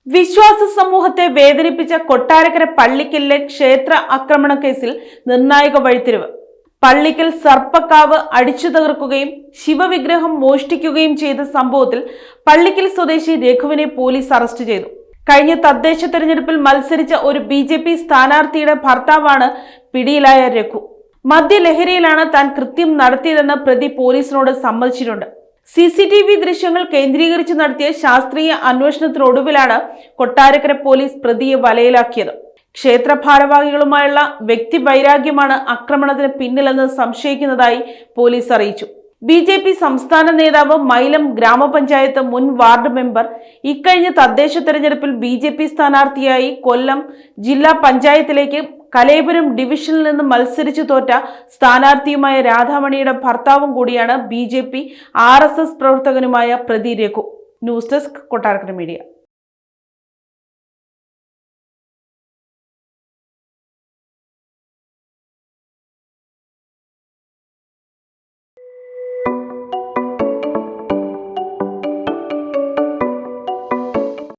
വിശ്വാസ സമൂഹത്തെ വേദനിപ്പിച്ച കൊട്ടാരക്കര പള്ളിക്കലിലെ ക്ഷേത്ര ആക്രമണ കേസിൽ നിർണായക വഴിത്തിരിവ്. പള്ളിക്കൽ സർപ്പക്കാവ് അടിച്ചു തകർക്കുകയും ശിവവിഗ്രഹം മോഷ്ടിക്കുകയും ചെയ്ത സംഭവത്തിൽ പള്ളിക്കൽ സ്വദേശി രഘുവിനെ പോലീസ് അറസ്റ്റ് ചെയ്തു. കഴിഞ്ഞ തദ്ദേശ തെരഞ്ഞെടുപ്പിൽ മത്സരിച്ച ഒരു BJP സ്ഥാനാർത്ഥിയുടെ ഭർത്താവാണ് പിടിയിലായ രഘു. മദ്യലഹരിയിലാണ് താൻ കൃത്യം നടത്തിയതെന്ന് പ്രതി പോലീസിനോട് സമ്മതിച്ചിട്ടുണ്ട്. CCTV ദൃശ്യങ്ങൾ കേന്ദ്രീകരിച്ച് നടത്തിയ ശാസ്ത്രീയ അന്വേഷണത്തിനൊടുവിലാണ് കൊട്ടാരക്കര പോലീസ് പ്രതിയെ വലയിലാക്കിയത്. ക്ഷേത്ര ഭാരവാഹികളുമായുള്ള വ്യക്തി വൈരാഗ്യമാണ് ആക്രമണത്തിന് പിന്നിലെന്ന് സംശയിക്കുന്നതായി പോലീസ് അറിയിച്ചു. BJP സംസ്ഥാന നേതാവ് മൈലം ഗ്രാമപഞ്ചായത്ത് മുൻ വാർഡ് മെമ്പർ, ഇക്കഴിഞ്ഞ തദ്ദേശ തെരഞ്ഞെടുപ്പിൽ BJP സ്ഥാനാർത്ഥിയായി കൊല്ലം ജില്ലാ പഞ്ചായത്തിലേക്ക് കലേപുരം ഡിവിഷനിൽ നിന്ന് മത്സരിച്ചു തോറ്റ സ്ഥാനാർത്ഥിയുമായ രാധാമണിയുടെ ഭർത്താവും കൂടിയാണ് BJP RSS പ്രവർത്തകനുമായ പ്രതി Raghu. News desk, Kottarakkara media.